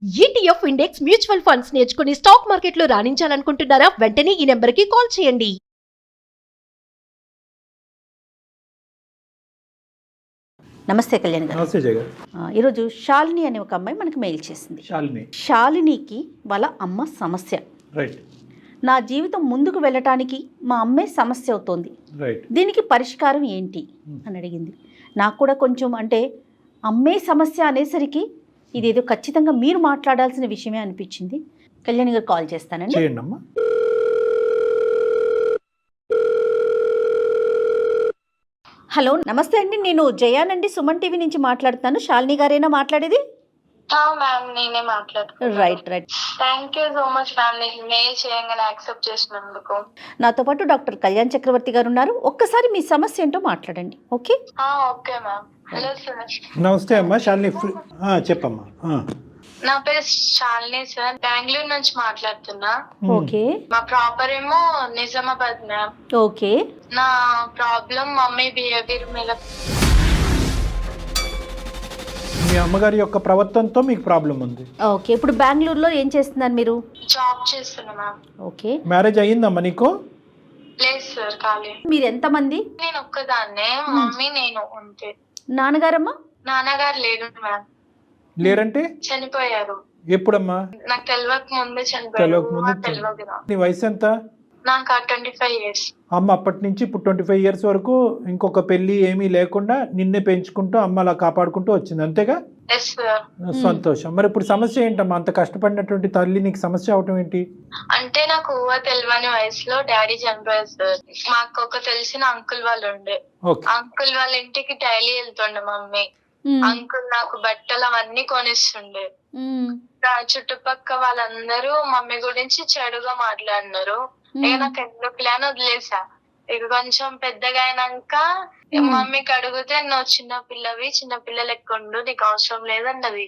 ETF index mutual funds నేర్చుకుని stock మార్కెట్లో రాణించాలనుకుంటున్నారా? వెంటనే ఈ నెంబర్కి కాల్ చేయండి. నమస్తే కళ్యాణ్ గారు. నమస్తే జగన్. ఈరోజు శాలిని అనే ఒక అమ్మాయి మనకి మెయిల్ చేసింది. శాలినికి వాళ్ళ అమ్మ సమస్య. రైట్. నా జీవితం ముందుకు వెళ్ళటానికి మా అమ్మే సమస్య అవుతోంది. రైట్. దీనికి పరిష్కారం ఏంటి అని అడిగింది. నాకు కూడా కొంచెం అంటే అమ్మే సమస్య అనేసరికి ఇదేదో ఖచ్చితంగా మీరు మాట్లాడాల్సిన విషయమే అనిపించింది. కళ్యాణ్ గారు కాల్ చేస్తానండి. చేయండి అమ్మా. హలో, నమస్తే అండి. నేను జయానండి, సుమన్ టీవీ నుంచి మాట్లాడుతాను. శాలిని గారేనా మాట్లాడేది? మ్యామ్ నేనే మాట్లాడుతున్నాను. Right. Thank you so much ma'am, నేను మెయిల్ చేయంగానే యాక్సెప్ట్ చేసినందుకు. నాతో పాటు డాక్టర్ కళ్యాణ్ చక్రవర్తి గారు ఉన్నారు. ఒక్కసారి మీ సమస్య ఏంటో మాట్లాడండి. Okay okay ma'am. Hello sir. నమస్తే అమ్మా. శాలిని చెప్పమ్మా. నా పేరు శాలిని సార్, బెంగళూరు నుంచి మాట్లాడుతున్నా. ఓకే. మా ప్రాపర్ ఏమో నిజామాబాద్ మ్యామ్. ఓకే. నా ప్రాబ్లం మమ్మీ బిహేవియర్ మీద. మీ అమ్మగారి యొక్క ప్రవర్తనతో మీకు ప్రాబ్లం ఉంది. ఓకే. ఇప్పుడు బెంగళూరులో ఏం చేస్తున్నారు మీరు? జాబ్ చేస్తున్నా మ్యామ్. ఓకే. మ్యారేజ్ అయ్యిందమ్మా నీకు? లేదు సార్, ఖాళీ. మీరు ఎంతమంది? నేను ఒక్కదాన్నే, మమ్మీ నేను అంతే. నాన్నగారమ్మా? నాన్నగారు లేరు మ్యామ్. లేరంటే? చనిపోయారు. ఎప్పుడమ్మా? నాకు తెలియక ముందే తెలియక. నీ వయసు ఎంత? నాకు 25 years. అమ్మ అప్పటి నుంచి ఇప్పుడు 25 years వరకు ఇంకొక పెళ్లి ఏమీ లేకుండా నిన్నే పెంచుకుంటూ అమ్మ అలా కాపాడుకుంటూ వచ్చింది, అంతేగా? సంతోషం. మరి ఇప్పుడు సమస్య ఏంటమ్మా? అంత కష్టపడినటువంటి తల్లి నీకు సమస్య అవటం ఏంటి? అంటే నాకు తెలియని వయసులో డాడీ చనిపోయారు సార్. మాకు ఒక తెలిసిన అంకుల్ వాళ్ళు ఉండే. అంకుల్ వాళ్ళ ఇంటికి డైలీ వెళ్తుండే మమ్మీ. అంకుల్ నాకు బట్టలు అవన్నీ కొనిస్తుండే. చుట్టుపక్క వాళ్ళందరూ మమ్మీ గురించి చెడుగా మాట్లాడినారు. ఇక నాకు ఎందుకు ప్లాన్ వదిలేసా. ఇక కొంచెం పెద్దగా అయినాక మమ్మీకి అడిగితే నువ్వు చిన్న పిల్లవి, చిన్న పిల్లలు ఎక్కుండు, నీకు అవసరం లేదన్నది.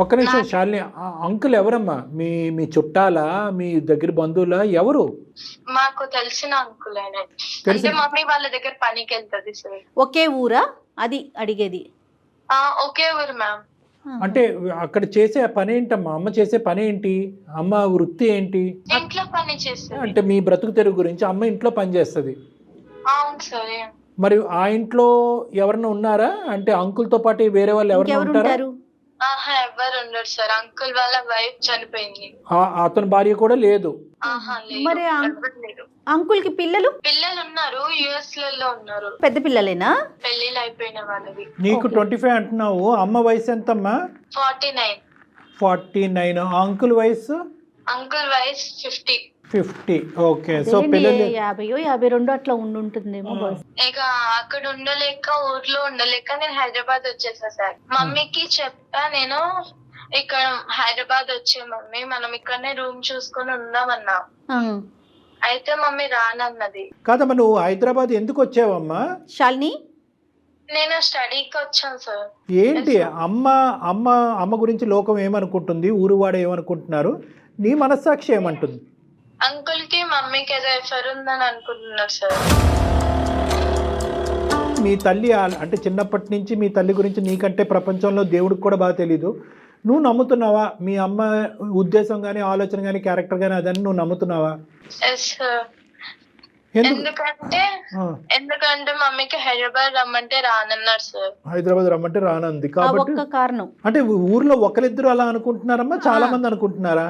ఒక్క నిమిషం శాలిని, అంకుల్ ఎవరమ్మా? మీ చుట్టాలా, మీ దగ్గర బంధువులా, ఎవరు? మాకు తెలిసిన అంకుల్ ఆయన. అంటే మమ్మీ వాళ్ళ దగ్గర పనికి వెళ్తది సార్. ఒకే ఊరా అది అడిగేది? ఒకే ఊరు మ్యామ్. అంటే అక్కడ చేసే పని ఏంటమ్మా? అమ్మ చేసే పని ఏంటి? అమ్మ వృత్తి ఏంటి? ఇంట్లో పని చేస్తుంది. అంటే మీ బ్రతుకు తెరుగు గురించి అమ్మ ఇంట్లో పని చేస్తుంది. అవును సరే. మరి ఆ ఇంట్లో ఎవరన్నా ఉన్నారా? అంటే అంకుల్ తో పాటు వేరే వాళ్ళు ఎవరైనా ఉంటారా? ఎవరు ఉండరు సార్. అంకుల్ వాళ్ళ వైఫ్ చనిపోయింది. అతని భార్య కూడా లేదు? మరి అంకుల్ కి పిల్లలు ఉన్నారు, యుఎస్ లలో ఉన్నారు. పెద్ద పిల్లలేనా? పెళ్లిళ్ళు అయిపోయిన వాళ్ళవి. నీకు 25 అంటున్నావు, అమ్మ వయసు ఎంతమ్మా? 49. 49. అంకుల్ వయసు? అంకుల్ వయసు 50. ఓకే. సో పిల్లలు 50-52 అట్లా ఉంటుందేమో. ఇక అక్కడ ఉండలేక, ఊర్లో ఉండలేక నేను హైదరాబాద్ వచ్చేసా సార్. మమ్మీకి చెప్పా నేను, ఇక్కడ హైదరాబాద్ వచ్చే మమ్మీ, మనం ఇక్కడనే రూమ్ చూసుకొని ఉందామన్నా. అయితే మమ్మీ రానన్నది. కాదమ్మా, నువ్వు హైదరాబాద్ ఎందుకు వచ్చావమ్మా? శాలిని, నేను స్టడీకి వచ్చాను సార్. ఏంటి అమ్మ గురించి లోకం ఏమనుకుంటుంది, ఊరువాడ ఏమనుకుంటున్నారు, నీ మనస్సాక్షి ఏమంటుంది? అంకుల్ కి మమ్మీకి ఏదో ఎఫర్ ఉందని అనుకుంటున్నారు సార్. మీ తల్లి అంటే చిన్నప్పటి నుంచి మీ తల్లి గురించి నీకంటే ప్రపంచంలో దేవుడికి కూడా బాగా తెలీదు. నువ్వు నమ్ముతున్నావా? మీ అమ్మ ఉద్దేశం కానీ, ఆలోచన కానీ, క్యారెక్టర్ కానీ అదని నువ్వు నమ్ముతున్నావా? ఎందుకంటే మమ్మీకి హైదరాబాద్ రమ్మంటే రానన్నారు సార్. హైదరాబాద్ రమ్మంటే రానంది కాబట్టి కారణం. అంటే ఊర్లో ఒకరిద్దరు అలా అనుకుంటున్నారమ్మా, చాలా మంది అనుకుంటున్నారా?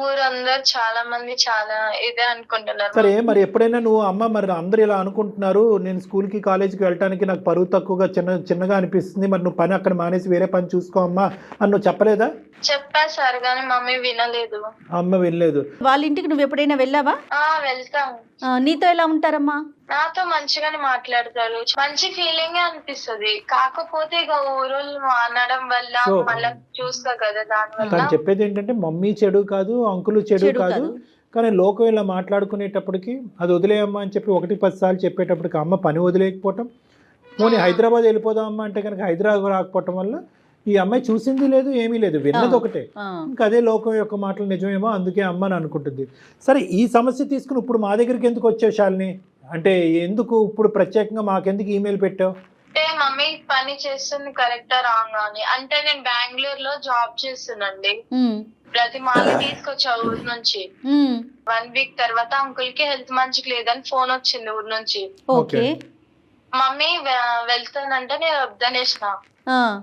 ఊరందరు చాలా మంది చాలా ఇదే అనుకుంటున్నారు. సరే, మరి ఎప్పుడైనా నువ్వు అమ్మ మరి అందరు ఇలా అనుకుంటున్నారు, నేను స్కూల్ కి కాలేజీకి వెళ్ళడానికి నాకు పరువు తక్కువగా చిన్నగా అనిపిస్తుంది, మరి నువ్వు పని అక్కడ మానేసి వేరే పని చూసుకో అమ్మా అని నువ్వు చెప్పలేదా? చెప్పా సార్, కానీ మమ్మీ వినలేదు. అమ్మ వినలేదు. వాళ్ళ ఇంటికి నువ్వు ఎప్పుడైనా వెళ్ళావా? వెళ్తాము. నీతో ఎలా ఉంటారమ్మా? నాతో మంచిగానే మాట్లాడతారు, మంచి ఫీలింగ్ అనిపిస్తుంది. కాకపోతే ఇక ఊరోళ్ళు అనడం వల్ల మళ్ళీ చూస్తా కదా, దానివల్ల. తను చెప్పేది ఏంటంటే మమ్మీ చెడు కాదు, అంకులు చెడు కాదు, కానీ లోకం ఇలా మాట్లాడుకునేటప్పటికి అది వదిలేయమ్మా అని చెప్పి 1-10 సార్లు చెప్పేటప్పటికి అమ్మ పని వదిలేకపోవటం, పోనీ హైదరాబాద్ వెళ్ళిపోదామమ్మా అంటే కనుక హైదరాబాద్ రాకపోవటం వల్ల ఈ అమ్మాయి చూసింది లేదు, ఏమీ లేదు, విన్నది ఒకటే. ఇంకా అదే లోకం యొక్క మాటలు నిజమేమో, అందుకే అమ్మ అని అనుకుంటుంది. సరే, ఈ సమస్య తీసుకుని ఇప్పుడు మా దగ్గరికి ఎందుకు వచ్చావు శాలిని? అంటే ఎందుకు ఇప్పుడు ప్రత్యేకంగా మాకెందుకు ఈమెయిల్ పెట్టావు? అంటే మమ్మీ పని చేస్తుంది కరెక్టా రాంగ్ అని. అంటే నేను బెంగళూరులో జాబ్ చేస్తున్నాండి. ప్రతి మార్నింగ్ తీసుకొచ్చా ఊరు నుంచి. 1 వీక్ తర్వాత అంకుల్ కి హెల్త్ మంచిగా లేదని ఫోన్ వచ్చింది ఊరు నుంచి. ఓకే. మమ్మీ వెళ్తానంటే నేను వద్దనేసిన.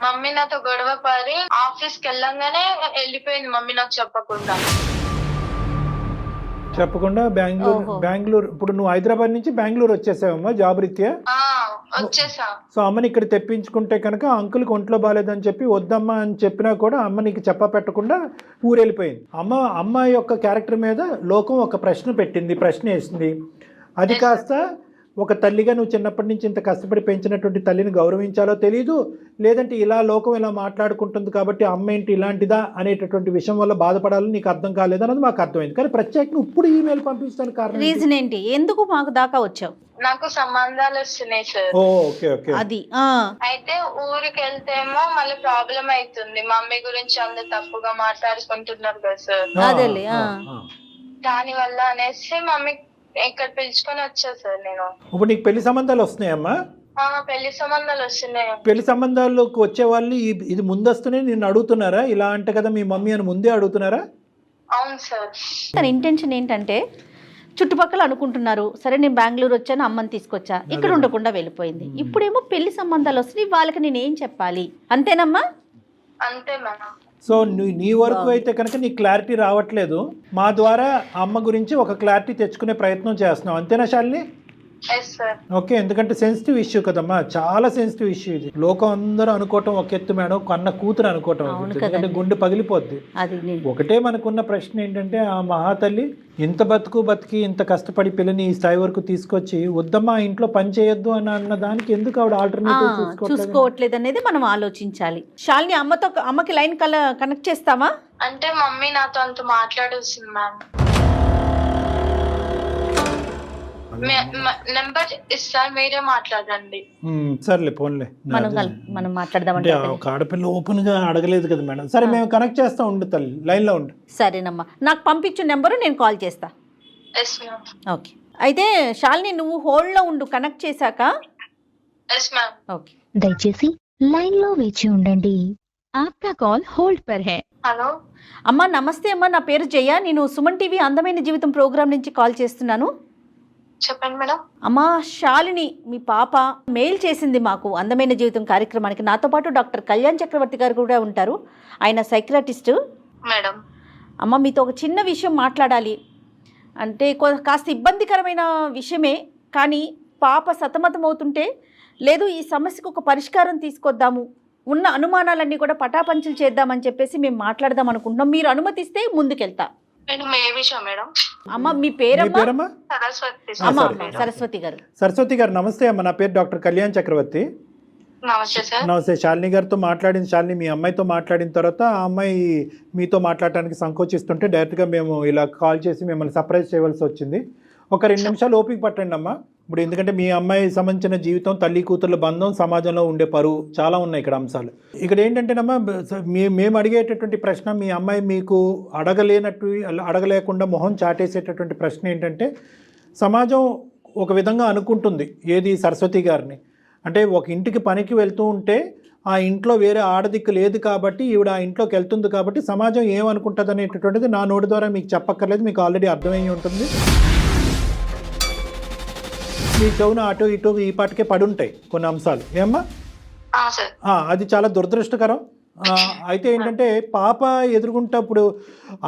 మమ్మీ నాతో గొడవ పడి ఆఫీస్ కి వెళ్ళంగానే వెళ్ళిపోయింది మమ్మీ నాకు చెప్పకుండా. బెంగళూరు ఇప్పుడు నువ్వు హైదరాబాద్ నుంచి బెంగళూరు వచ్చేసావమ్మా జాబ్ రీత్యా? వచ్చేసా. సో అమ్మని ఇక్కడ తెప్పించుకుంటే కనుక అంకుల్కి ఒంట్లో బాగాలేదని చెప్పి వద్దమ్మా అని చెప్పినా కూడా అమ్మ నీకు చెప్ప పెట్టకుండా ఊరెళ్ళిపోయింది. అమ్మ యొక్క క్యారెక్టర్ మీద లోకం ఒక ప్రశ్న పెట్టింది, ప్రశ్న వేసింది. అది కాస్త ఒక తల్లిగా నువ్వు చిన్నప్పటి నుంచి ఇంత కష్టపడి పెంచినటువంటి తల్లిని గౌరవించాలో తెలియదు, లేదంటే ఇలా లోకం ఇలా మాట్లాడుకుంటుంది కాబట్టి అమ్మ ఏంటి ఇలాంటిదా అనేటటువంటి విషయం వల్ల బాధపడాలని నీకు అర్థం కాలేదన్నది మాకు అర్థమైంది. కానీ ప్రత్యేకంగా ఇప్పుడు ఈమెయిల్ పంపించడానికి కారణం రీజన్ ఏంటి? ఎందుకు మాకు దాకా వచ్చావు? నాకు సంబంధాలు వస్తున్నాయి సార్. Okay okay. అది అయితే ఊరికి వెళ్తేమో మళ్ళీ ప్రాబ్లం అవుతుంది. మమ్మీ గురించి అందరు తప్పుగా మాట్లాడుకుంటున్నారు కదా సార్. అదేలే. దాని వల్ల అనేసి మమ్మీ ఇక్కడ పిలుచుకొని వచ్చా సార్ నేను. ఇప్పుడు నీకు పెళ్లి సంబంధాలు వస్తున్నాయమ్మా? పెళ్లి సంబంధాలు వస్తున్నాయి. పెళ్లి సంబంధాల్లోకి వచ్చే వాళ్ళు ఇది ముందస్తునే నిన్ను అడుగుతున్నారా? ఇలా అంటే కదా మీ మమ్మీ అని ముందే అడుగుతున్నారా? అవును సార్. తన ఇంటెన్షన్ ఏంటంటే చుట్టుపక్కల అనుకుంటున్నారు, సరే నేను బెంగళూరు వచ్చాను, అమ్మని తీసుకొచ్చా, ఇక్కడ ఉండకుండా వెళ్ళిపోయింది. ఇప్పుడేమో పెళ్లి సంబంధాలు వస్తున్నాయి, వాళ్ళకి నేను ఏం చెప్పాలి? అంతేనమ్మా? అంతే మేడం. సో నీ వరకు అయితే కనుక నీ క్లారిటీ రావట్లేదు, మా ద్వారా అమ్మ గురించి ఒక క్లారిటీ తెచ్చుకునే ప్రయత్నం చేస్తున్నాం, అంతేనా శాలిని? ఓకే. ఎందుకంటే సెన్సిటివ్ ఇష్యూ కదమ్మా, చాలా సెన్సిటివ్ ఇష్యూ ఇది. లోకం అందరూ అనుకోవటం ఒక ఎత్తు మేడం, కన్న కూతురు అనుకోవటం, ఎందుకంటే గుండె పగిలిపోద్ది. ఒకటే మనకున్న ప్రశ్న ఏంటంటే ఆ మహాతల్లి ఇంత బతికి ఇంత కష్టపడి పిల్లని ఈ స్థాయి వరకు తీసుకొచ్చి వద్దమ్మా ఇంట్లో పని చేయొద్దు అని అన్న దానికి ఎందుకు ఆవిడ ఆల్టర్నేటివ్ చూసుకోవట్లేదు అనేది మనం ఆలోచించాలి. శాలిని అమ్మకి లైన్ కనెక్ట్ చేస్తావా? అంటే మమ్మీ నాతో అంత మాట్లాడొస్తుంది మ్యామ్. నెంబర్ ఇస్తా, మీరే మాట్లాడండి. సర్లే పోన్లే, మనం మాట్లాడదాం. ఒక ఆడపిల్ల ఓపెన్ గా అడగలేదు కదా మేడం. సరే మేము కనెక్ట్ చేస్తా, ఉండు తల్లి లైన్ లో ఉండు. సరేనమ్మా, నాకు పంపించు నెంబరు, నేను కాల్ చేస్తా. ఓకే. అయితే శాలిని నువ్వు హోల్డ్ లో ఉండు, కనెక్ట్ చేశాక. ఓకే. దయచేసి లైన్ లో వేచి ఉండండి, ఆప్కా కాల్ హోల్డ్ పర్ హై. హలో అమ్మా, నమస్తే అమ్మా, నా పేరు జయ, నేను సుమన్ టీవీ అందమైన జీవితం ప్రోగ్రామ్ నుంచి కాల్ చేస్తున్నాను. చెప్పండి మేడం. అమ్మా, శాలిని మీ పాప మెయిల్ చేసింది మాకు అందమైన జీవితం కార్యక్రమానికి. నాతో పాటు డాక్టర్ కళ్యాణ్ చక్రవర్తి గారు కూడా ఉంటారు, ఆయన సైకియాట్రిస్ట్ మేడం. అమ్మ, మీతో ఒక చిన్న విషయం మాట్లాడాలి. అంటే కాస్త ఇబ్బందికరమైన విషయమే, కానీ పాప సతమతం అవుతుంటే లేదు ఈ సమస్యకు ఒక పరిష్కారం తీసుకొద్దాము, ఉన్న అనుమానాలన్నీ కూడా పటాపంచలు చేద్దామని చెప్పేసి మేము మాట్లాడదాం అనుకుంటున్నాం. మీరు అనుమతిస్తే ముందుకెళ్తా. అమ్మ మీ పేరమ్మా? సరస్వతి గారు. సరస్వతి గారు నమస్తే అమ్మ, నా పేరు డాక్టర్ కళ్యాణ్ చక్రవర్తి. నమస్తే. శాలిని గారితో మాట్లాడిన శాలిని మీ అమ్మాయితో మాట్లాడిన తర్వాత ఆ అమ్మాయి మీతో మాట్లాడటానికి సంకోచిస్తుంటే డైరెక్ట్గా మేము ఇలా కాల్ చేసి మిమ్మల్ని సర్ప్రైజ్ చేయవలసి వచ్చింది. ఒక 2 నిమిషాలు ఓపిక పట్టండి అమ్మా. ఇప్పుడు ఎందుకంటే మీ అమ్మాయి సంబంధించిన జీవితం, తల్లి కూతుర్ల బంధం, సమాజంలో ఉండే పరువు చాలా ఉన్నాయి ఇక్కడ అంశాలు. ఇక్కడ ఏంటంటేనమ్మా, మేము అడిగేటటువంటి ప్రశ్న మీ అమ్మాయి మీకు అడగలేకుండా మొహం చాటేసేటటువంటి ప్రశ్న ఏంటంటే, సమాజం ఒక విధంగా అనుకుంటుంది ఏది సరస్వతి గారిని అంటే, ఒక ఇంటికి పనికి వెళ్తూ ఉంటే ఆ ఇంట్లో వేరే ఆడదిక్కు లేదు కాబట్టి ఈవిడ ఆ ఇంట్లోకి వెళ్తుంది కాబట్టి సమాజం ఏమనుకుంటుంది అనేటటువంటిది నా నోటి ద్వారా మీకు చెప్పక్కర్లేదు, మీకు ఆల్రెడీ అర్థమయ్యి ఉంటుంది. మీ చెవున అటు ఇటు ఈ పాటికే పడుంటాయి కొన్ని అంశాలు, ఏమ్మా? అది చాలా దురదృష్టకరం. అయితే ఏంటంటే పాప ఎదుర్కొంటప్పుడు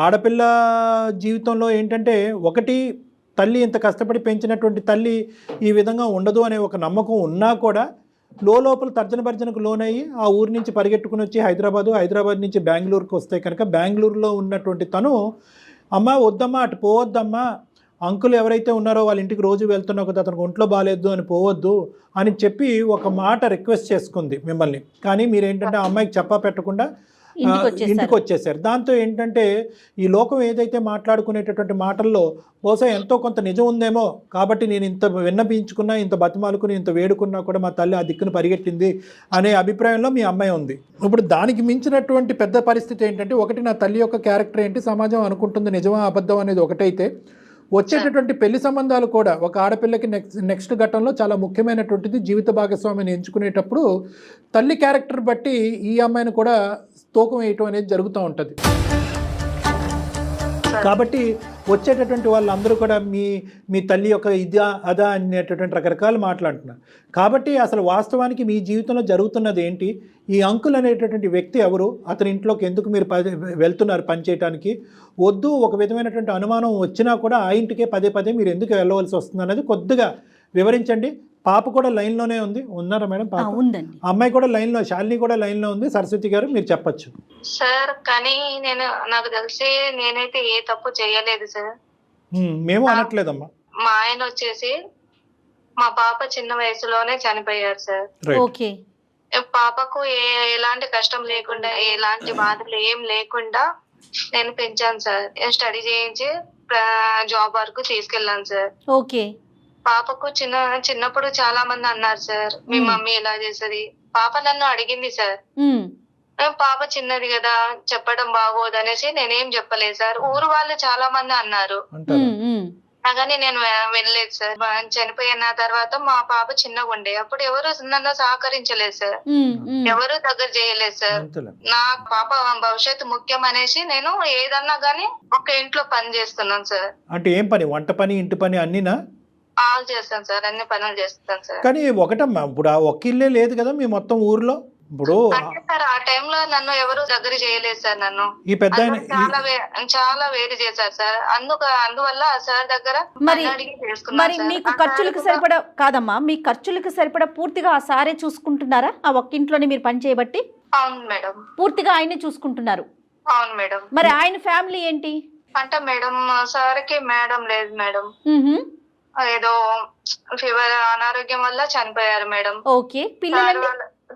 ఆడపిల్ల జీవితంలో ఏంటంటే, ఒకటి తల్లి ఇంత కష్టపడి పెంచినటువంటి తల్లి ఈ విధంగా ఉండదు అనే ఒక నమ్మకం ఉన్నా కూడా లోపల తర్జన లోనయ్యి ఆ ఊరి నుంచి పరిగెట్టుకుని వచ్చి హైదరాబాద్ నుంచి బెంగళూరుకి వస్తే కనుక బెంగళూరులో ఉన్నటువంటి తను, అమ్మ వద్దమ్మా అటు పోవద్దమ్మా, అంకుల్ ఎవరైతే ఉన్నారో వాళ్ళ ఇంటికి రోజు వెళ్తున్నా కదా, అతనికి ఒంట్లో బాగాలేదు అని పోవద్దు అని చెప్పి ఒక మాట రిక్వెస్ట్ చేసుకుంది మిమ్మల్ని. కానీ మీరేంటంటే ఆ అమ్మాయికి చెప్పా పెట్టకుండా ఇంటికి వచ్చేసారు. దాంతో ఏంటంటే ఈ లోకం ఏదైతే మాట్లాడుకునేటటువంటి మాటల్లో బహుశా ఎంతో కొంత నిజం ఉందేమో, కాబట్టి నేను ఇంత విన్నపించుకున్నా, ఇంత బతిమాలుకుని, ఇంత వేడుకున్నా కూడా మా తల్లి ఆ దిక్కును పరిగెట్టింది అనే అభిప్రాయంలో మీ అమ్మాయి ఉంది. ఇప్పుడు దానికి మించినటువంటి పెద్ద పరిస్థితి ఏంటంటే, ఒకటి నా తల్లి యొక్క క్యారెక్టర్ ఏంటి, సమాజం అనుకుంటుంది నిజమా అబద్ధం అనేది ఒకటైతే, వచ్చేటటువంటి పెళ్లి సంబంధాలు కూడా ఒక ఆడపిల్లకి నెక్స్ట్ ఘట్టంలో చాలా ముఖ్యమైనటువంటిది. జీవిత భాగస్వామిని ఎంచుకునేటప్పుడు తల్లి క్యారెక్టర్ బట్టి ఈ అమ్మాయిని కూడా తూకం వేయటం అనేది జరుగుతూ ఉంటుంది. కాబట్టి వచ్చేటటువంటి వాళ్ళందరూ కూడా మీ తల్లి యొక్క ఇదా అదా అనేటటువంటి రకరకాలు మాట్లాడుతున్నారు. కాబట్టి అసలు వాస్తవానికి మీ జీవితంలో జరుగుతున్నది ఏంటి? ఈ అంకుల్ అనేటటువంటి వ్యక్తి ఎవరు? అతని ఇంట్లోకి ఎందుకు మీరు వెళ్తున్నారు పని చేయడానికి? వద్దు, ఒక విధమైనటువంటి అనుమానం వచ్చినా కూడా ఆ ఇంటికే పదే పదే మీరు ఎందుకు వెళ్ళవలసి వస్తుంది అనేది కొద్దిగా వివరించండి. పాప కూడా లైన్లోనే ఉంది. ఉన్నారా మేడం? పాప ఉందండి. అమ్మాయి కూడా లైన్లో, శాలిని కూడా లైన్లో ఉంది. సరస్వతి గారు మీరు చెప్పచ్చు. సార్ కానీ నాకు తెలిసి నేనైతే ఏ తప్పు చేయలేదు సార్. మేము అనట్లేదమ్మా. మా ఆయన వచ్చేసి మా పాప చిన్న వయసులోనే చనిపోయారు సార్. ఓకే. పాపకు ఎలాంటి కష్టం లేకుండా, ఎలాంటి బాధలు ఏం లేకుండా నేను పెంచాను సార్. స్టడీ చేయించి జాబ్ వరకు తీసుకెళ్ళాను సార్. ఓకే. పాపకు చిన్నప్పుడు చాలా మంది అన్నారు సార్, మీ మమ్మీ ఎలా చేసేది. పాప నన్ను అడిగింది సార్. పాప చిన్నది కదా, చెప్పడం బాగోదు అనేసి నేనేం చెప్పలేదు సార్. ఊరు వాళ్ళు చాలా మంది అన్నారు కానీ నేను వెళ్ళలేదు సార్. చనిపోయిన తర్వాత మా పాప చిన్నగా ఉండే అప్పుడు ఎవరు నన్ను సహకరించలేదు సార్, ఎవరు దగ్గర చేయలేదు సార్. నా పాప భవిష్యత్తు ముఖ్యం అనేసి నేను ఏదన్నా గానీ ఒక ఇంట్లో పని చేస్తున్నాను సార్. అంటే ఏం పని? వంట పని, ఇంటి పని అన్నీనా? ఆల్ చేస్తాను సార్, అన్ని పనులు చేస్తాను సార్. కానీ ఒకటమ్మా, ఇప్పుడు ఆ ఒక్క ఇల్లే లేదు కదా మీ మొత్తం ఊర్లో. ఇప్పుడు సార్ ఆ టైంలో నన్ను ఎవరు దగ్గర చేయలేదు సార్. నన్ను ఈ పెద్ద చాలా వేరు చేశారు సార్. అందువల్ల సార్ దగ్గర మరి మీకు ఖర్చులకు సరిపడా కాదమ్మా, మీ ఖర్చులకు సరిపడా పూర్తిగా ఆ సారే చూసుకుంటున్నారా? ఆ ఒక్క ఇంట్లోనే మీరు పని చేయబట్టి? అవును మేడం. పూర్తిగా ఆయనే చూసుకుంటున్నారు? అవును మేడం. మరి ఆయన ఫ్యామిలీ ఏంటి అంటే మేడం? సార్కి మేడం లేదు మేడం, ఏదో ఫీవర్ అనారోగ్యం వల్ల చనిపోయారు మేడం. ఓకే. పిల్లలు?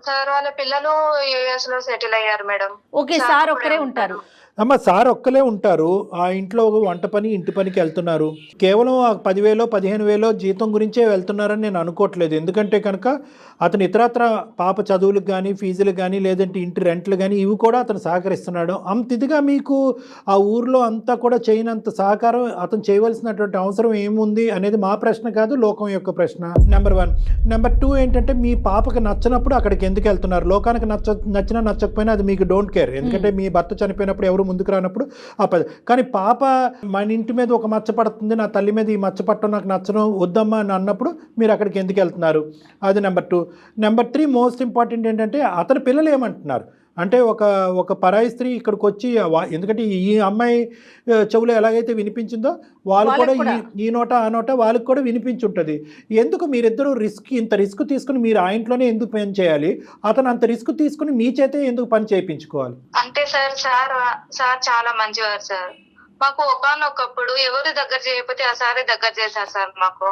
సార్ వాళ్ళ పిల్లలు యుఎస్ లో సెటిల్ అయ్యారు మేడం. ఓకే. సార్ ఒక్కరే ఉంటారు? అమ్మ సార్ ఒక్కలే ఉంటారు. ఆ ఇంట్లో వంట పని, ఇంటి పనికి వెళ్తున్నారు. కేవలం 10,000 15,000 జీతం గురించే వెళ్తున్నారని నేను అనుకోవట్లేదు. ఎందుకంటే కనుక అతను ఇతరత్ర పాప చదువులకు కానీ, ఫీజులకు కానీ, లేదంటే ఇంటి రెంట్లు కానీ ఇవి కూడా అతను సహకరిస్తున్నాడు. అంత ఇదిగా మీకు ఆ ఊర్లో అంతా కూడా చేయనంత సహకారం అతను చేయవలసినటువంటి అవసరం ఏముంది అనేది మా ప్రశ్న కాదు, లోకం యొక్క ప్రశ్న. నెంబర్ 1. నెంబర్ 2 ఏంటంటే మీ పాపకు నచ్చినప్పుడు అక్కడికి ఎందుకు వెళ్తున్నారు? లోకానికి నచ్చినా నచ్చకపోయినా అది మీకు డోంట్ కేర్. ఎందుకంటే మీ భర్త చనిపోయినప్పుడు ఎవరు ముందుకు రానప్పుడు కానీ పాప మన ఇంటి మీద ఒక మచ్చ పడుతుంది, నా తల్లి మీద ఈ మచ్చ పట్టడం నాకు నచ్చడం వద్దమ్మా అని అన్నప్పుడు మీరు అక్కడికి ఎందుకు వెళ్తున్నారు? అది నెంబర్ 2. నెంబర్ 3 మోస్ట్ ఇంపార్టెంట్ ఏంటంటే అతని పిల్లలు ఏమంటున్నారు అంటే ఒక పరాయి స్త్రీ ఇక్కడికి వచ్చి, ఎందుకంటే ఈ అమ్మాయి చెవులో ఎలాగైతే వినిపించిందో వాళ్ళు కూడా ఈ నోట ఆ నోట వాళ్ళకి కూడా వినిపించుంటుంది. ఎందుకు మీరిద్దరూ ఇంత రిస్క్ తీసుకుని మీరు ఆ ఇంట్లోనే ఎందుకు పని చేయాలి? అతను అంత రిస్క్ తీసుకుని మీ చేతే ఎందుకు పని చేయించుకోవాలి? అంటే సార్ చాలా మంచివారు సార్. మాకు ఒకనొకప్పుడు ఎవరు దగ్గర చేయకపోతే ఆ సారే దగ్గర చేశారు సార్ మాకు.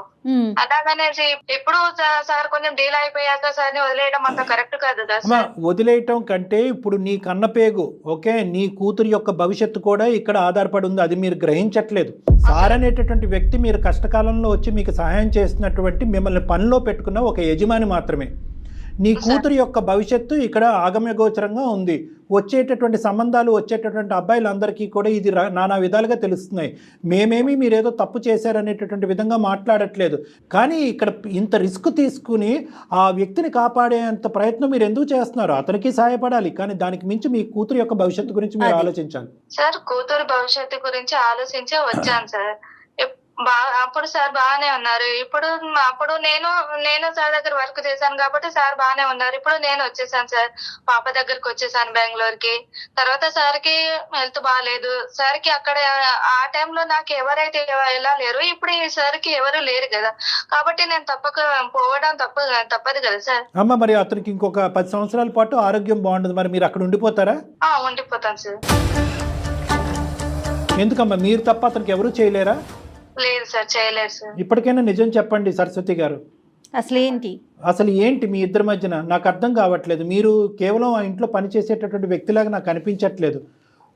అలాగనేసి ఇప్పుడు సార్ కొంచెం డీల్ అయిపోయాక సార్ని వదిలేయడం అంత కరెక్ట్ కాదు కదా. వదిలేయటం కంటే ఇప్పుడు నీ కన్నపేగు ఓకే, నీ కూతురు యొక్క భవిష్యత్తు కూడా ఇక్కడ ఆధారపడి ఉంది. అది మీరు గ్రహించట్లేదు. సార్ అనేటటువంటి వ్యక్తి మీరు కష్టకాలంలో వచ్చి మీకు సహాయం చేసినటువంటి, మిమ్మల్ని పనిలో పెట్టుకున్న ఒక యజమాని మాత్రమే. నీ కూతురు యొక్క భవిష్యత్తు ఇక్కడ ఆగమ్యగోచరంగా ఉంది. వచ్చేటటువంటి సంబంధాలు, వచ్చేటటువంటి అబ్బాయిలందరికీ కూడా ఇది నానా విధాలుగా తెలుస్తున్నాయి. మేమేమి మీరేదో తప్పు చేశారనేటటువంటి విధంగా మాట్లాడట్లేదు. కానీ ఇక్కడ ఇంత రిస్క్ తీసుకుని ఆ వ్యక్తిని కాపాడేంత ప్రయత్నం మీరు ఎందుకు చేస్తున్నారు? అతనికి సహాయపడాలి, కానీ దానికి మించి మీ కూతురు యొక్క భవిష్యత్తు గురించి మీరు ఆలోచించాలి. సార్ కూతురు భవిష్యత్తు గురించి ఆలోచించే వచ్చాను సార్. అప్పుడు సార్ బాగానే ఉన్నారు. అప్పుడు నేను సార్ దగ్గర వర్క్ చేశాను కాబట్టి సార్ బాగానే ఉన్నారు. ఇప్పుడు నేను వచ్చేసాను సార్, పాప దగ్గరకు వచ్చేసాను బెంగళూరుకి. తర్వాత సార్కి హెల్త్ బాగాలేదు. సార్కి అక్కడ ఆ టైంలో నాకు ఎవరైతే ఎలా లేరు, ఇప్పుడు ఈ సార్కి ఎవరు లేరు కదా. కాబట్టి నేను పోవడం తప్పదు కదా సార్. అమ్మ మరి అతనికి ఇంకొక 10 సంవత్సరాల పాటు ఆరోగ్యం బాగుండదు, మరి మీరు అక్కడ ఉండిపోతారా? ఉండిపోతాను సార్. ఎందుకమ్మా మీరు తప్ప అతనికి ఎవరు చేయలేరా? లేదు సార్, చేయలేదు సార్. ఇప్పటికైనా నిజం చెప్పండి సరస్వతి గారు, అసలు ఏంటి మీ ఇద్దరి మధ్యన? నాకు అర్థం కావట్లేదు. మీరు కేవలం ఆ ఇంట్లో పనిచేసేటటువంటి వ్యక్తిలాగా నాకు అనిపించట్లేదు.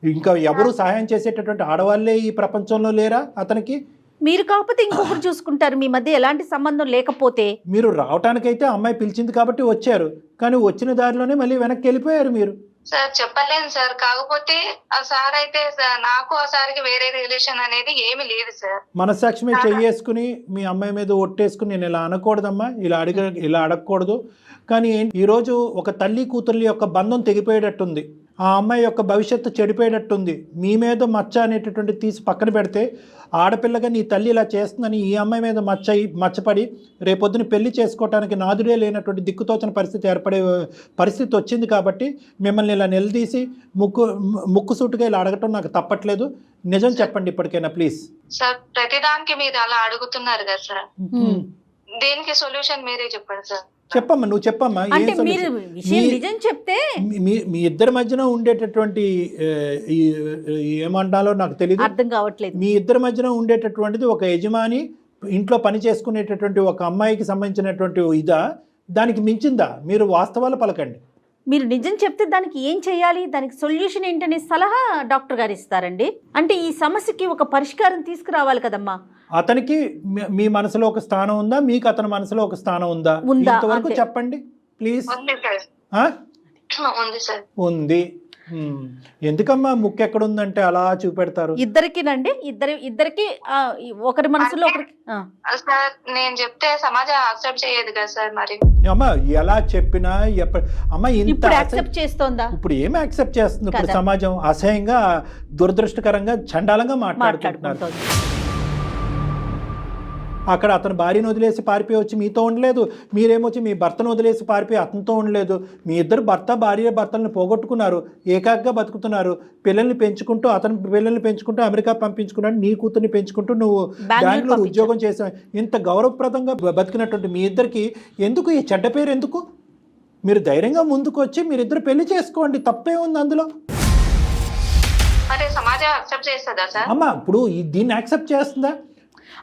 ఇంకా ఎవరు సహాయం చేసేటటువంటి ఆడవాళ్ళే ఈ ప్రపంచంలో లేరా అతనికి? మీరు కాకపోతే ఇంకొకరు చూసుకుంటారు. మీ మధ్య ఎలాంటి సంబంధం లేకపోతే మీరు రావటానికైతే అమ్మాయి పిలిచింది కాబట్టి వచ్చారు, కానీ వచ్చిన దారిలోనే మళ్ళీ వెనక్కి వెళ్ళిపోయారు మీరు. సార్ చెప్పలేను సార్, కాకపోతే ఆ సార్ అయితే నాకు ఆ సార్కి వేరే రిలేషన్ అనేది ఏమీ లేదు సార్. మనసాక్షి మీద చెయ్యేసుకుని మీ అమ్మాయి మీద ఒట్టేసుకుని నేను ఇలా అనకూడదమ్మా, ఇలా అడగకూడదు. కానీ ఈరోజు ఒక తల్లి కూతుర్ల యొక్క బంధం తెగిపోయేటట్టుంది, ఆ అమ్మాయి యొక్క భవిష్యత్తు చెడిపోయేటట్టుంది. మీ మీద మచ్చ అనేటటువంటి తీసి పక్కన పెడితే, ఆడపిల్లగా నీ తల్లి ఇలా చేస్తుందని ఈ అమ్మాయి మీద మచ్చపడి రేపొద్దున పెళ్లి చేసుకోవటానికి నాదుడే లేనటువంటి దిక్కుతోచని పరిస్థితి ఏర్పడే పరిస్థితి వచ్చింది. కాబట్టి మిమ్మల్ని ఇలా నిలదీసి ముక్కుసూటుగా ఇలా అడగటం నాకు తప్పట్లేదు. నిజం చెప్పండి ఇప్పటికైనా ప్లీజ్. సార్ ప్రతిదానికి మీరు అలా అడుగుతున్నారు కదా సార్, దేనికి సొల్యూషన్ మీరే చెప్పండి సార్. చెప్పమ్మా, నువ్వు చెప్పమ్మా. అంటే మీరు విషయం నిజం చెప్తే మీ ఇద్దరి మధ్యన ఉండేటటువంటి ఏమంటాలో నాకు తెలియదు, అర్థం కావట్లేదు. మీ ఇద్దరి మధ్యన ఉండేటటువంటిది ఒక యజమాని ఇంట్లో పని చేసుకునేటటువంటి ఒక అమ్మాయికి సంబంధించినటువంటి ఇదా, దానికి మించిందా? మీరు వాస్తవాలు పలకండి. మీరు నిజం చెప్తే దానికి ఏం చేయాలి, దానికి సొల్యూషన్ ఏంటనే సలహా డాక్టర్ గారు ఇస్తారండి. అంటే ఈ సమస్యకి ఒక పరిష్కారం తీసుకురావాలి కదమ్మా. అతనికి మీ మనసులో ఒక స్థానం ఉందా, మీకు అతని మనసులో ఒక స్థానం ఉందా? ఇంతవరకు చెప్పండి ప్లీజ్. ఉంది. ఎందుకమ్మా ముక్కు ఎక్కడుందంటే అలా చూపెడతారు? ఇద్దరికినండి, ఇద్దరికి ఒకరి మనసులో ఒకరికి. సార్ నేను చెప్తే సమాజం యాక్సెప్ట్ చేయదు కదా సార్. మరి అమ్మా ఎలా చెప్పినా అమ్మా ఇప్పుడు యాక్సెప్ట్ చేస్తోందా? ఇప్పుడు ఏమి యాక్సెప్ట్ చేస్తుంది? ఇప్పుడు సమాజం అసహ్యంగా, దురదృష్టకరంగా, చండాలంగా మాట్లాడుకుంటున్నారు. అక్కడ అతను భార్యను వదిలేసి పారిపోయి వచ్చి మీతో ఉండలేదు, మీరేమొచ్చి మీ భర్తను వదిలేసి పారిపోయి అతనితో ఉండలేదు. మీ ఇద్దరు భర్తలను పోగొట్టుకున్నారు, ఏకాగ్గా బతుకుతున్నారు. పిల్లల్ని పెంచుకుంటూ, అతని పిల్లల్ని పెంచుకుంటూ అమెరికా పంపించుకున్నాడు, నీ కూతుర్ని పెంచుకుంటూ నువ్వు బెంగళూరు ఉద్యోగం చేసావు. ఇంత గౌరవప్రదంగా బతికినటువంటి మీ ఇద్దరికి ఎందుకు ఈ చెడ్డ పేరు? ఎందుకు? మీరు ధైర్యంగా ముందుకు వచ్చి మీరిద్దరు పెళ్లి చేసుకోండి, తప్పే ఉంది అందులో. అమ్మా ఇప్పుడు దీన్ని యాక్సెప్ట్ చేస్తుందా?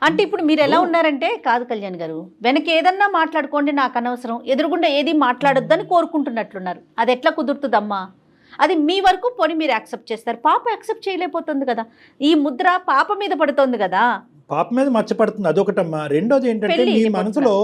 అంటే ఇప్పుడు మీరు ఎలా ఉన్నారంటే, కాదు కళ్యాణ్ గారు, వెనక ఏదన్నా మాట్లాడుకోండి, నాకు అనవసరం, ఎదురుగుండా ఏది మాట్లాడొద్దని కోరుకుంటున్నట్లున్నారు. అది ఎట్లా కుదురుతుందమ్మా? అది మీ వరకు పోనీ మీరు యాక్సెప్ట్ చేస్తారు, పాప యాక్సెప్ట్ చేయలేకపోతుంది కదా. ఈ ముద్ర పాప మీద పడుతోంది కదా. పాప మీద మచ్చపడుతుంది, అదొకటమ్మా. రెండోది ఏంటంటే మీ మనసులో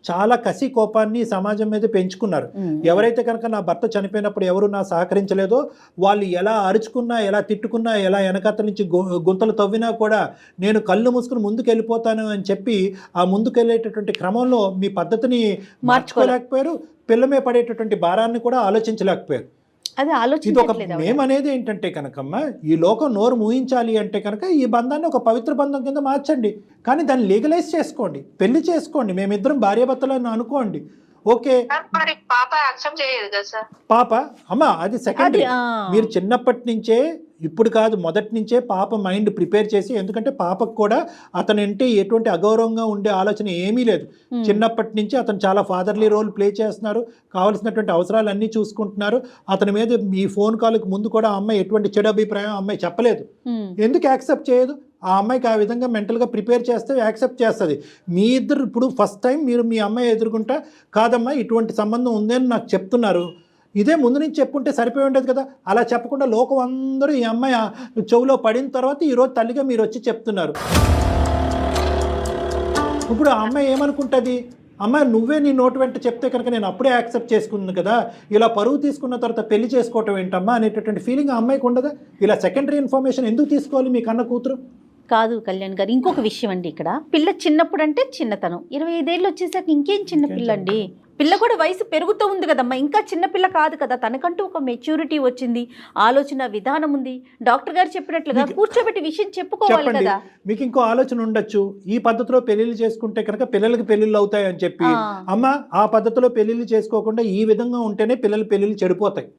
చాలా కసి కోపాన్ని సమాజం మీద పెంచుకున్నారు. ఎవరైతే కనుక నా భర్త చనిపోయినప్పుడు ఎవరు నా సహకరించలేదో వాళ్ళు ఎలా అరుచుకున్నా, ఎలా తిట్టుకున్నా, ఎలా వెనకత్త నుంచి గుంతలు తవ్వినా కూడా నేను కళ్ళు మూసుకుని ముందుకు వెళ్ళిపోతాను అని చెప్పి ఆ ముందుకు వెళ్ళేటటువంటి క్రమంలో మీ పద్ధతిని మార్చుకోలేకపోయారు. పిల్లమే పడేటటువంటి భారాన్ని కూడా ఆలోచించలేకపోయారు. అది ఇది ఒక మేం అనేది ఏంటంటే కనుకమ్మా, ఈ లోకం నోరు మూయించాలి అంటే కనుక ఈ బంధాన్ని ఒక పవిత్ర బంధం కింద మార్చండి. కానీ దాన్ని లీగలైజ్ చేసుకోండి, పెళ్లి చేసుకోండి, మేమిద్దరం భార్యాభర్తలను అనుకోండి. ఓకే, పాప అమ్మా అది సెకండరీ. మీరు చిన్నప్పటి నుంచే, ఇప్పుడు కాదు మొదటి నుంచే పాప మైండ్ ప్రిపేర్ చేసి, ఎందుకంటే పాపకు కూడా అతనంటే ఎటువంటి అగౌరవంగా ఉండే ఆలోచన ఏమీ లేదు. చిన్నప్పటి నుంచి అతను చాలా ఫాదర్లీ రోల్ ప్లే చేస్తున్నారు, కావాల్సినటువంటి అవసరాలన్నీ చూసుకుంటున్నారు. అతని మీద ఈ ఫోన్ కాల్కి ముందు కూడా ఆ అమ్మాయి ఎటువంటి చెడు అభిప్రాయం అమ్మాయి చెప్పలేదు. ఎందుకు యాక్సెప్ట్ చేయదు? ఆ అమ్మాయికి ఆ విధంగా మెంటల్గా ప్రిపేర్ చేస్తే యాక్సెప్ట్ చేస్తుంది. మీ ఇద్దరు ఇప్పుడు ఫస్ట్ టైం మీరు మీ అమ్మాయి ఎదుర్కొంటా, కాదమ్మా ఇటువంటి సంబంధం ఉందని నాకు చెప్తున్నారు, ఇదే ముందు నుంచి చెప్పుంటే సరిపోయి ఉండేది కదా. అలా చెప్పకుండా లోకం అందరూ ఈ అమ్మాయి చెవులో పడిన తర్వాత ఈరోజు తల్లిగా మీరు వచ్చి చెప్తున్నారు. ఇప్పుడు ఆ అమ్మాయి ఏమనుకుంటుంది? అమ్మాయి నువ్వే నీ నోటు వెంట చెప్తే కనుక నేను అప్పుడే యాక్సెప్ట్ చేసుకున్నాను కదా, ఇలా పరువు తీసుకున్న తర్వాత పెళ్లి చేసుకోవటం ఏంటమ్మా అనేటటువంటి ఫీలింగ్ ఆ అమ్మాయికి ఉండదా? ఇలా సెకండరీ ఇన్ఫర్మేషన్ ఎందుకు తీసుకోవాలి మీ కన్న కూతురు? కాదు కళ్యాణ్ గారు, ఇంకొక విషయం అండి. ఇక్కడ పిల్ల చిన్నప్పుడు అంటే చిన్నతనం, 25 ఏళ్ళు వచ్చేసాక ఇంకేం చిన్న పిల్ల అండి. పిల్ల కూడా వయసు పెరుగుతూ ఉంది కదమ్మా, ఇంకా చిన్నపిల్ల కాదు కదా. తనకంటూ ఒక మెచ్యూరిటీ వచ్చింది, ఆలోచన విధానం ఉంది. డాక్టర్ గారు చెప్పినట్లుగా కూర్చోబెట్టి విషయం చెప్పుకోవాలి కదా. మీకు ఇంకో ఆలోచన ఉండొచ్చు, ఈ పద్ధతిలో పెళ్లిళ్ళు చేసుకుంటే కనుక పిల్లలకి పెళ్లిళ్ళు అవుతాయి అని చెప్పి. అమ్మ ఆ పద్ధతిలో పెళ్లిళ్ళు చేసుకోకుండా ఈ విధంగా ఉంటేనే పెళ్లిళ్ళు చెడిపోతాయి.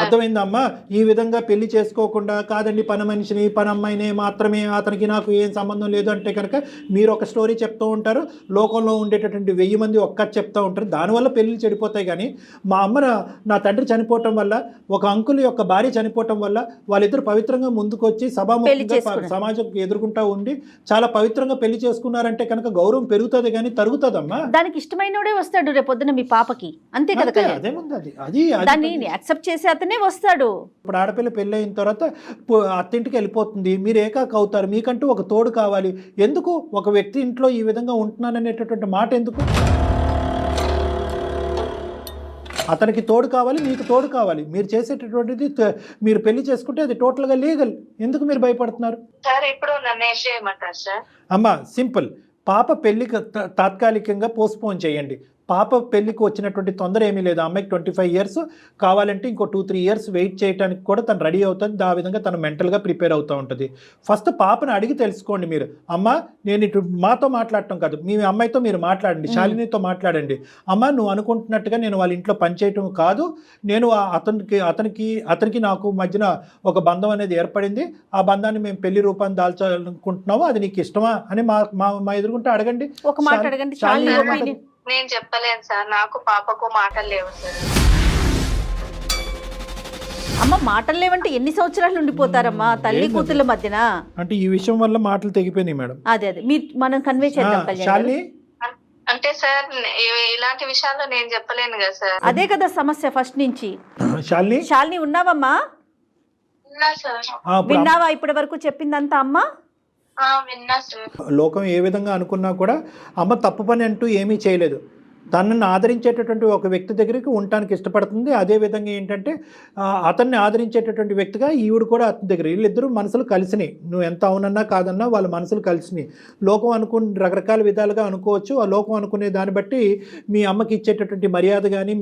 అర్థమైందమ్మా? ఈ విధంగా పెళ్లి చేసుకోకుండా, కాదండి పని మనిషిని పని అమ్మాయినే మాత్రమే, అతనికి నాకు ఏం సంబంధం లేదు అంటే కనుక మీరు ఒక స్టోరీ చెప్తూ ఉంటారు, లోకంలో ఉండేటటువంటి 1000 మంది ఒక్క చెప్తూ ఉంటారు, దానివల్ల పెళ్ళిళ్ళు చెడిపోతాయి. కానీ మా అమ్మ నా తండ్రి చనిపోవటం వల్ల, ఒక అంకుల్ యొక్క భార్య చనిపోవటం వల్ల వాళ్ళిద్దరు పవిత్రంగా ముందుకొచ్చి సభాముఖంగా సమాజం ఎదుర్కొంటా ఉండి చాలా పవిత్రంగా పెళ్లి చేసుకున్నారంటే కనుక గౌరవం పెరుగుతుంది కానీ తరుగుతుందమ్మా. దానికి ఇష్టమైనోడే వస్తాడు రేపొద్దున మీ పాపకి, అంతే కదా. అదేముంది, అది దాన్ని యాక్సెప్ట్ చేసి అతనే వస్తాడు. ఇప్పుడు ఆడపిల్ల పెళ్ళి అయిన తర్వాత అత్తింటికి వెళ్ళిపోతుంది, మీరు ఏకాక అవుతారు, మీకంటూ ఒక తోడు కావాలి. ఎందుకు ఒక వ్యక్తి ఇంట్లో ఈ విధంగా ఉంటున్నాననేటటువంటి మాట ఎందుకు? అతనికి తోడు కావాలి, మీకు తోడు కావాలి. మీరు చేసేటటువంటిది మీరు పెళ్లి చేసుకుంటే అది టోటల్గా లీగల్. ఎందుకు మీరు భయపడుతున్నారు? సార్ ఇప్పుడు నన్ను ఏం చేయమంటారు సార్? అమ్మా సింపుల్, పాప పెళ్లికి తాత్కాలికంగా పోస్ట్పోన్ చేయండి. పాప పెళ్లికి వచ్చినటువంటి తొందర ఏమీ లేదు. అమ్మాయికి 25 years కావాలంటే ఇంకో 2-3 years వెయిట్ చేయడానికి కూడా తను రెడీ అవుతుంది. ఆ విధంగా తను మెంటల్గా ప్రిపేర్ అవుతూ ఉంటుంది. ఫస్ట్ పాపను అడిగి తెలుసుకోండి మీరు. అమ్మ నేను ఇటు మాతో మాట్లాడటం కాదు, మీ అమ్మాయితో మీరు మాట్లాడండి, శాలినితో మాట్లాడండి. అమ్మ నువ్వు అనుకుంటున్నట్టుగా నేను వాళ్ళ ఇంట్లో పనిచేయటం కాదు, నేను అతనికి నాకు మధ్యన ఒక బంధం అనేది ఏర్పడింది, ఆ బంధాన్ని మేము పెళ్లి రూపాన్ని దాల్చాలనుకుంటున్నాము, అది నీకు ఇష్టమా అని మా ఎదుర్కొంటే అడగండి. ఒక మాట అడగండి. నేను చెప్పలేను సార్, నాకు పాపకు మాటలు లేవు సార్. అమ్మ మాటలు లేవంటే ఎన్ని సంవత్సరాలు ఉండిపోతారమ్మా తల్లి కూతుళ్ళ మధ్యన? అంటే ఈ విషయం వల్ల మాటలు తెగిపోయినాయి మేడం. అదే మీరు మనం కన్వే చేద్దాం కళ్యాణ్. అంటే సార్ ఇలాంటి విషయాల్లో నేను చెప్పలేను కదా సార్. అదే కదా సమస్య ఫస్ట్ నుంచి. శాలిని ఉన్నావమ్మా? విన్నా సార్. విన్నావా ఇప్పటి వరకు చెప్పిందంతా అమ్మా? విన్నా సార్. లోకం ఏ విధంగా అనుకున్నా కూడా అమ్మ తప్పు పని అంటూ ఏమీ చేయలేదు. తనను ఆదరించేటటువంటి ఒక వ్యక్తి దగ్గరికి ఉండటానికి ఇష్టపడుతుంది. అదేవిధంగా ఏంటంటే అతన్ని ఆదరించేటటువంటి వ్యక్తిగా ఈవిడ కూడా అతని దగ్గర, వీళ్ళిద్దరూ మనసులు కలిసినాయి. నువ్వు ఎంత అవునన్నా కాదన్నా వాళ్ళ మనసులు కలిసినాయి. లోకం రకరకాల విధాలుగా అనుకోవచ్చు. ఆ లోకం అనుకునే దాన్ని బట్టి మీ అమ్మకి ఇచ్చేటటువంటి మర్యాద కానీ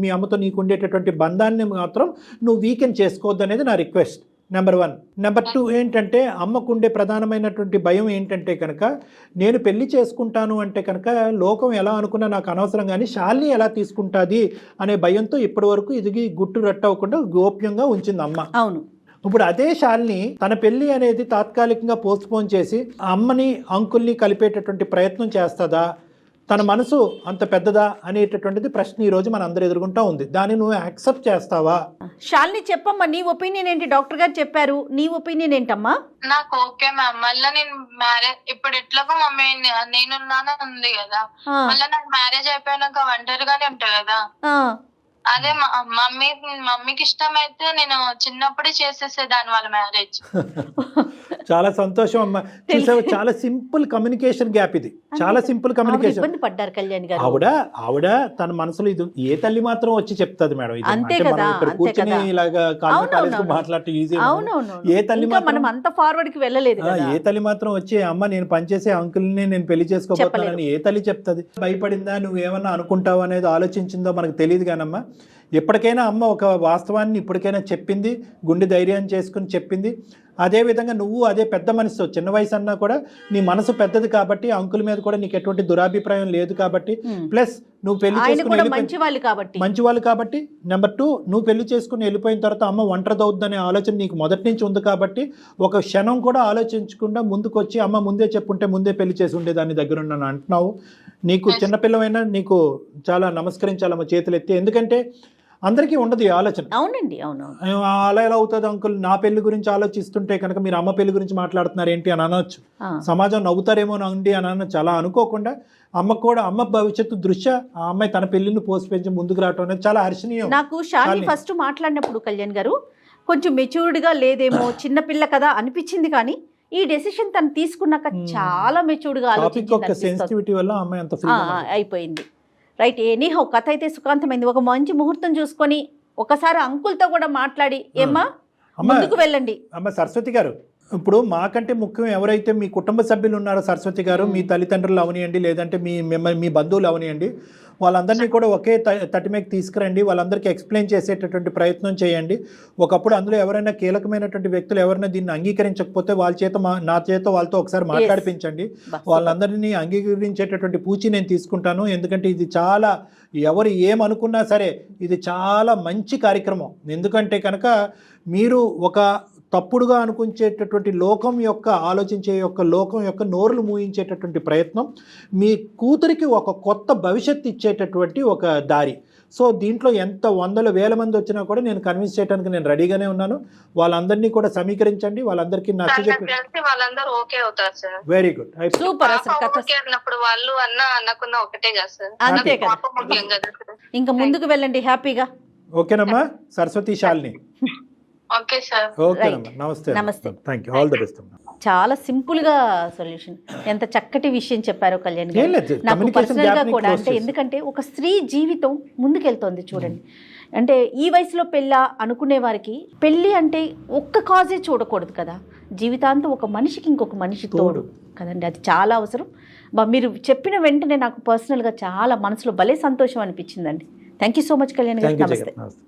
మీ అమ్మతో నీకు ఉండేటటువంటి బంధాన్ని మాత్రం నువ్వు వీకెండ్ చేసుకోవద్దు అనేది నా రిక్వెస్ట్. నెంబర్ 1. నెంబర్ 2 ఏంటంటే అమ్మకు ఉండే ప్రధానమైనటువంటి భయం ఏంటంటే కనుక నేను పెళ్లి చేసుకుంటాను అంటే కనుక లోకం ఎలా అనుకున్నా నాకు అనవసరం, కానీ శాలిని ఎలా తీసుకుంటుంది అనే భయంతో ఇప్పటి వరకు ఇది గుట్టు రట్టవకుండా గోప్యంగా ఉంచింది అమ్మ. అవును. ఇప్పుడు అదే శాలిని తన పెళ్లి అనేది తాత్కాలికంగా పోస్ట్పోన్ చేసి అమ్మని అంకుల్ని కలిపేటటువంటి ప్రయత్నం చేస్తుందా, తన మనసు అంత పెద్దదా అనేటటువంటిది ప్రశ్న ఈ రోజు మన అందరు ఎదుర్కొంటా ఉంది. దాన్ని నువ్వు యాక్సెప్ట్ చేస్తావా? శాలిని చెప్పమ్మా, నీ ఒపీనియన్ ఏంటి? డాక్టర్ గారు చెప్పారు, నీ ఒపీనియన్ ఏంటమ్మా? నాకు ఓకే మ్యామ్. మళ్ళీ నేను మ్యారేజ్ ఇప్పుడు ఎట్లాగో మమ్మీ నేనున్నాను ఉంది కదా, మళ్ళీ నాకు మ్యారేజ్ అయిపోయినాక ఒంటరిగానే ఉంటా కదా. అదే మమ్మీకి ఇష్టమైతే నేను చిన్నప్పుడే చేసేసేదాన్ని వాళ్ళ మ్యారేజ్. చాలా సంతోషం అమ్మా. చూసావు, చాలా సింపుల్ కమ్యూనికేషన్ గ్యాప్ ఇది. చాలా సింపుల్ కమ్యూనికేషన్. ఇబ్బంది పడ్డారు కళ్యాణ్ గారు. ఆవిడ తన మనసులో ఇది ఏ తల్లి మాత్రం వచ్చి చెప్తుంది మేడం. అంతే కదా, కూర్చొని ఇలాగా మాట్లాడటం ఈజీ. ఏ తల్లి మనం అంత ఫార్వర్డ్ కి వెళ్ళలేదు. ఏ తల్లి మాత్రం వచ్చి అమ్మ నేను పనిచేసే అంకుల్ని నేను పెళ్లి చేసుకోబోతున్నానని ఏ తల్లి చెప్తుంది? భయపడిందా, నువ్వేమన్నా అనుకుంటావు అనేది ఆలోచించిందో మనకు తెలియదు కానమ్మా. ఎప్పటికైనా అమ్మ ఒక వాస్తవాన్ని ఇప్పటికైనా చెప్పింది, గుండె ధైర్యాన్ని చేసుకుని చెప్పింది. అదేవిధంగా నువ్వు అదే పెద్ద మనసు, చిన్న వయసు అన్నా కూడా నీ మనసు పెద్దది కాబట్టి అంకుల్ మీద కూడా నీకు ఎటువంటి దురాభిప్రాయం లేదు కాబట్టి, ప్లస్ నువ్వు పెళ్లి చేసుకుని మంచి వాళ్ళు కాబట్టి, నెంబర్ 2 నువ్వు పెళ్లి చేసుకుని వెళ్ళిపోయిన తర్వాత అమ్మ ఒంటరిదవుద్దనే ఆలోచన నీకు మొదటి నుంచి ఉంది కాబట్టి ఒక క్షణం కూడా ఆలోచించకుండా ముందుకు వచ్చి అమ్మ ముందే చెప్పుంటే ముందే పెళ్లి చేసి ఉండేదాన్ని దగ్గర ఉన్నాను అంటున్నావు. నీకు చిన్నపిల్లవైనా నీకు చాలా నమస్కరించాలమ్మ చేతులు ఎత్తి. ఎందుకంటే అందరికీ ఉండదు ఈ ఆలోచన. అవునండి, అవును. అలా ఎలా అవుతుంది అంకుల్, నా పెళ్లి గురించి ఆలోచిస్తుంటే కనుక మీరు అమ్మ పెళ్లి గురించి మాట్లాడుతున్నారు ఏంటి అని అనొచ్చు. సమాజం నవ్వుతారేమో అండి అని అనొచ్చు. అలా అనుకోకుండా అమ్మ భవిష్యత్తు దృష్ట్యా ఆ అమ్మాయి తన పెళ్లిని పోసిపెంచి ముందుకు రావడం అనేది చాలా హర్షణీయం. నాకు శాలిని ఫస్ట్ మాట్లాడినప్పుడు కళ్యాణ్ గారు కొంచెం మెచ్యూర్డ్ గా లేదేమో, చిన్నపిల్ల కదా అనిపించింది, కానీ ఈ డెసిషన్ తను తీసుకున్నాక చాలా మెచ్యూర్డ్ గా అయిపోయింది. రైట్. ఎనీహౌ కథ అయితే సుఖాంతమైంది. ఒక మంచి ముహూర్తం చూసుకొని ఒకసారి అంకుల్తో కూడా మాట్లాడి ఏమ్మా ముందుకు వెళ్ళండి. అమ్మ సరస్వతి గారు, ఇప్పుడు మాకంటే ముఖ్యం ఎవరైతే మీ కుటుంబ సభ్యులు ఉన్నారో సరస్వతి గారు, మీ తల్లిదండ్రులు అవనియండి, లేదంటే మీ బంధువులు అవనియండి, వాళ్ళందరినీ కూడా ఒకే తటి మీద తీసుకురండి. వాళ్ళందరికీ ఎక్స్ప్లెయిన్ చేసేటటువంటి ప్రయత్నం చేయండి. ఒకప్పుడు అందులో ఎవరైనా కీలకమైనటువంటి వ్యక్తులు ఎవరైనా దీన్ని అంగీకరించకపోతే నా చేత వాళ్ళతో ఒకసారి మాట్లాడిపించండి. వాళ్ళందరినీ అంగీకరించేటటువంటి పూచి నేను తీసుకుంటాను. ఎందుకంటే ఇది చాలా, ఎవరు ఏమనుకున్నా సరే ఇది చాలా మంచి కార్యక్రమం. ఎందుకంటే కనుక మీరు ఒక తప్పుడుగా అనుకుంచేటటువంటి లోకం యొక్క నోరులు మూయించేటటువంటి ప్రయత్నం, మీ కూతురికి ఒక కొత్త భవిష్యత్తు ఇచ్చేటటువంటి ఒక దారి. సో దీంట్లో ఎంత 100,000 మంది వచ్చినా కూడా నేను కన్విన్స్ చేయడానికి నేను రెడీగానే ఉన్నాను. వాళ్ళందరినీ కూడా సమీకరించండి, వాళ్ళందరికీ నచ్చజెప్పి. Very good, super. వాళ్ళు అన్నకున్న ఒకటే కదా సార్. అంతే కదా, ఇంకా ముందుకు వెళ్ళండి హ్యాపీగా. ఓకేనమ్మా సరస్వతి, శాలిని. Okay sir. ఓకేనమ్మా, నమస్తే. నమస్తే. Thank you. All the best. చాలా సింపుల్గా సొల్యూషన్. ఎంత చక్కటి విషయం చెప్పారో కళ్యాణ్ ఏం గారు. లేదు, నాకు communication పర్సనల్గా gap ని కూడా close అంటే చేసి. ఎందుకంటే ఒక స్త్రీ జీవితం ముందుకెళ్తోంది చూడండి. అంటే ఈ వయసులో పెళ్ళా అనుకునే వారికి పెళ్ళి అంటే ఒక్క కాజే చూడకూడదు కదా, జీవితాంతం ఒక మనిషికి ఇంకొక మనిషి తోడు కదండి, అది చాలా అవసరం. మీరు చెప్పిన వెంటనే నాకు పర్సనల్గా చాలా మనసులో భలే సంతోషం అనిపించిందండి. Thank you so much Kalyan garu. Thank you నమస్తే. జగన్. నమస్తే.